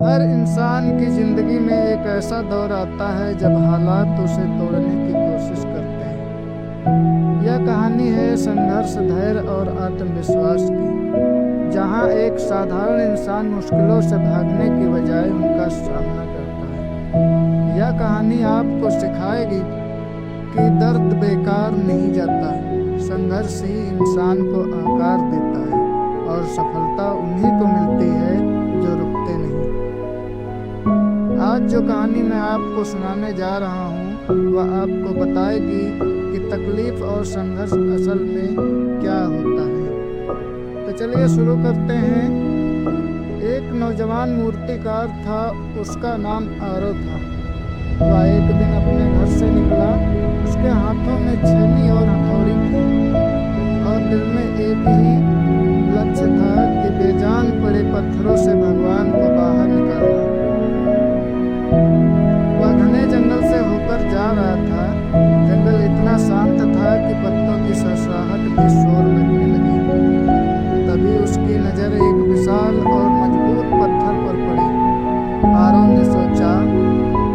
हर इंसान की ज़िंदगी में एक ऐसा दौर आता है जब हालात उसे तोड़ने की कोशिश करते हैं। यह कहानी है संघर्ष, धैर्य और आत्मविश्वास की, जहां एक साधारण इंसान मुश्किलों से भागने की बजाय उनका सामना करता है। यह कहानी आपको सिखाएगी कि दर्द बेकार नहीं जाता, संघर्ष ही इंसान को आकार देता है और सफलता उन्हीं को मिलती है जो रुकते नहीं। आज जो कहानी मैं आपको सुनाने जा रहा हूँ वह आपको बताएगी कि तकलीफ और संघर्ष असल में क्या होता है। तो चलिए शुरू करते हैं। एक नौजवान मूर्तिकार था, उसका नाम आरव था। वह एक दिन अपने घर से निकला। उसके हाथों में छेनी और हथौड़ी थी और दिल में एक ही लक्ष्य था कि बेजान पड़े पत्थरों से भगवान को बाहर निकालना। वह घने जंगल से होकर जा रहा था। जंगल इतना शांत था कि पत्तों की सरसराहट भी शोर लगने लगी। तभी उसकी नजर एक विशाल और मजबूत पत्थर पर पड़ी। आरोन ने सोचा,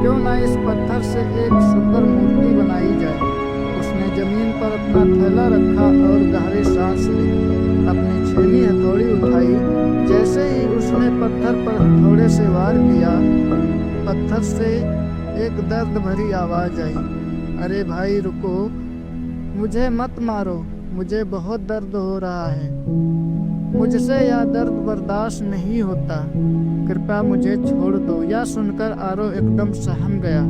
क्यों ना इस पत्थर से एक सुंदर मूर्ति बनाई जाए। उसने जमीन पर अपना थैला रखा और गहरी सांस ली। अपनी छेनी हथौड़ी उठाई। जैसे ही उसने पत्थर पर हथौड़े से वार किया, पत्थर से एक दर्द भरी आवाज आई, अरे भाई रुको, मुझे मत मारो, मुझे बहुत दर्द हो रहा है। मुझसे यह दर्द बर्दाश्त नहीं होता, कृपया मुझे छोड़ दो। यह सुनकर आरो एकदम सहम गया।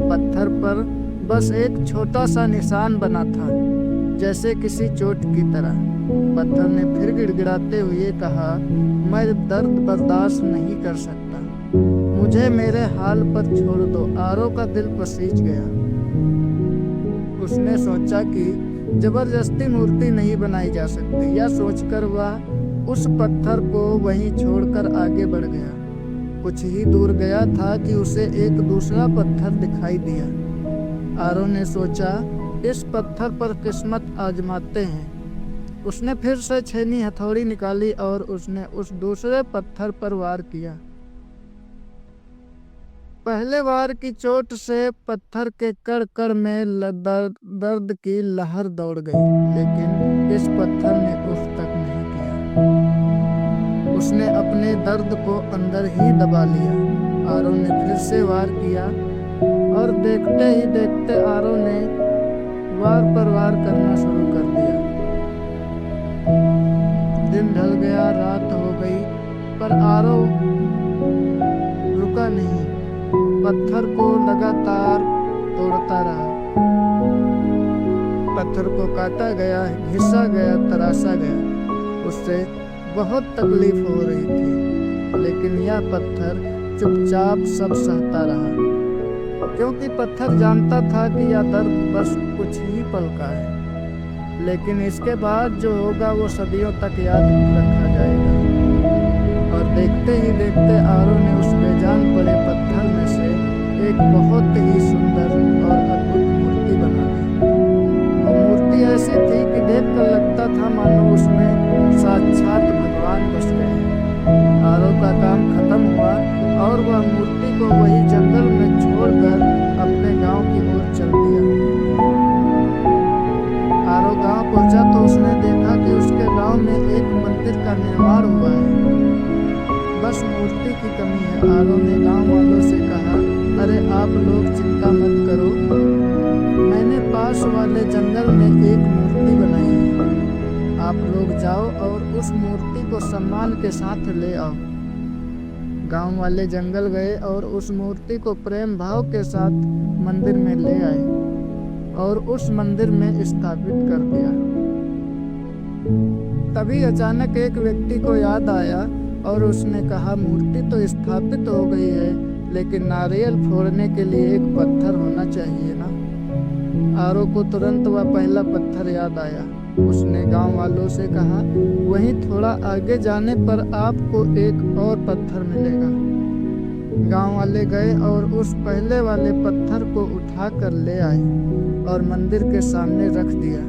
पत्थर पर बस एक छोटा सा निशान बना था, जैसे किसी चोट की तरह। पत्थर ने फिर गिड़गिड़ाते हुए कहा, मैं दर्द बर्दाश्त नहीं कर सकता, मुझे मेरे हाल पर छोड़ दो। आरो का दिल पसीज गया। उसने सोचा कि जबरदस्ती मूर्ति नहीं बनाई जा सकती। यह सोचकर वह उस पत्थर को वहीं छोड़कर आगे बढ़ गया। कुछ ही दूर गया था कि उसे एक दूसरा पत्थर दिखाई दिया। आरो ने सोचा, इस पत्थर पर किस्मत आजमाते हैं। उसने फिर से छेनी हथौड़ी निकाली और उसने उस दूसरे पत्थर पर वार किया। पहले वार की चोट से पत्थर के कड़ कड़ में दर्द की लहर दौड़ गई, लेकिन इस पत्थर ने उफ तक नहीं किया। उसने अपने दर्द को अंदर ही दबा लिया। आरो ने फिर से वार किया और देखते ही देखते आरो ने वार पर वार करना शुरू कर दिया। दिन ढल गया, रात हो गई, पर आरो रुका नहीं। पत्थर को लगातार तोड़ता रहा। पत्थर को काटा गया, घिसा गया, तराशा गया। उससे बहुत तकलीफ हो रही थी, लेकिन यह पत्थर चुपचाप सब सहता रहा, क्योंकि पत्थर जानता था कि यह दर्द बस कुछ ही पल का है, लेकिन इसके बाद जो होगा वो सदियों तक याद रखा जाएगा। और देखते ही देखते आरो ने उस बेजान पड़े पत्थर में से एक बहुत ही सुंदर और अद्भुत मूर्ति बना दी। वो मूर्ति ऐसी थी कि देखकर लगता था मानो उसमें साक्षात भगवान बस गए। आरो का काम खत्म हुआ और वह मूर्ति को वही जंगल में छोड़कर अपने गांव की ओर चल दिया। आरो गांव पहुंचा तो उसने देखा कि उसके गांव में एक मंदिर का निर्माण हुआ है। बस मूर्ति की कमी है। आरो ने गांव वालों से कहा, अरे आप लोग चिंता मत करो, मैंने पास वाले जंगल में एक मूर्ति बनाई है। आप लोग जाओ और उस मूर्ति को सम्मान के साथ ले आओ। गांव वाले जंगल गए और उस मूर्ति को प्रेम भाव के साथ मंदिर में ले आए और उस मंदिर में स्थापित कर दिया। तभी अचानक एक व्यक्ति को याद आया और उसने कहा, मूर्ति तो स्थापित हो गई है, लेकिन नारियल फोड़ने के लिए एक पत्थर होना चाहिए ना। आरो को तुरंत वह पहला पत्थर याद आया। उसने गांव वालों से कहा, वहीं थोड़ा आगे जाने पर आपको एक और पत्थर मिलेगा। गांव वाले गए और उस पहले वाले पत्थर को उठा कर ले आए और मंदिर के सामने रख दिया।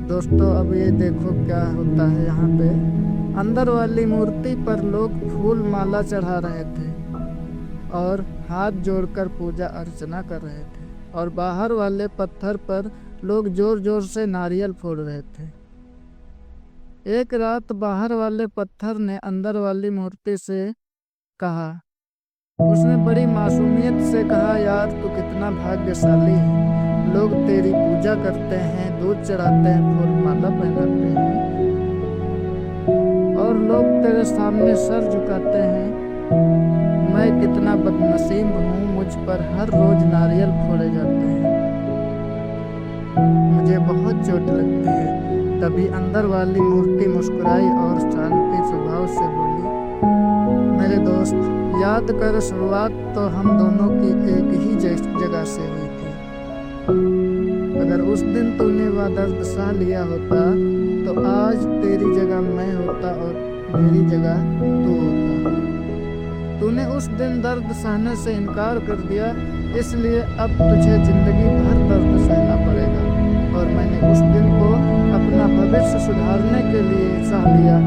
दोस्तों, अब ये देखो क्या होता है यहाँ पे। अंदर वाली मूर्ति पर लोग फूल माला चढ़ा रहे थे और हाथ जोड़कर पूजा अर्चना कर रहे थे, और बाहर वाले पत्थर पर लोग जोर जोर से नारियल फोड़ रहे थे। एक रात बाहर वाले पत्थर ने अंदर वाली मूर्ति से कहा, उसने बड़ी मासूमियत से कहा, यार तू कितना भाग्यशाली है, लोग तेरी पूजा करते हैं, दूध चढ़ाते हैं, फूल माला पहनाते हैं और लोग तेरे सामने सर झुकाते हैं। मैं कितना बदनसीब हूँ, मुझ पर हर रोज नारियल फोड़े जाते हैं, मुझे बहुत चोट लगती है। तभी अंदर वाली मूर्ति मुस्कुराई और शांति स्वभाव से बोली, मेरे दोस्त, याद कर, शुरुआत तो हम दोनों की एक ही जगह से हुई थी। अगर उस दिन तूने वह दर्द सह लिया होता तो आज तेरी जगह मैं होता और मेरी जगह तू होता। तूने उस दिन दर्द सहने से इनकार कर दिया, इसलिए अब तुझे जिंदगी भर दर्द सहना पड़ेगा। और मैंने उस दिन को अपना भविष्य सुधारने के लिए सह लिया,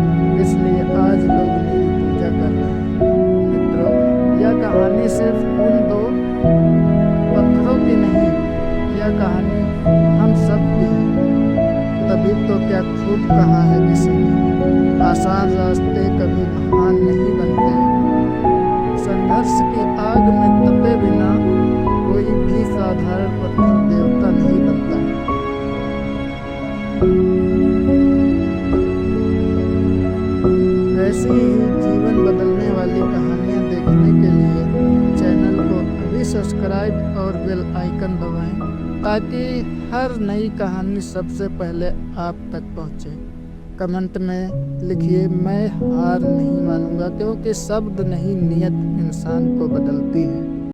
इसलिए आज लोग मेरी पूजा कर रहे हैं। मित्रों, यह कहानी सिर्फ उन दो पत्थरों की नहीं, यह कहानी हम सब की है। तभी तो क्या खूब कहा है किसी ने, आसान रास्ते कभी महान नहीं बनते, संघर्ष की आग में तपे बिना कोई भी साधारण पत्थर देवता नहीं बनता। ऐसी ही जीवन बदलने वाली कहानियाँ देखने के लिए चैनल को अभी सब्सक्राइब और बेल आइकन दबाएं, ताकि हर नई कहानी सबसे पहले आप तक पहुँचे। कमेंट में लिखिए, मैं हार नहीं मानूंगा, क्योंकि शब्द नहीं नियत इंसान को बदलती है।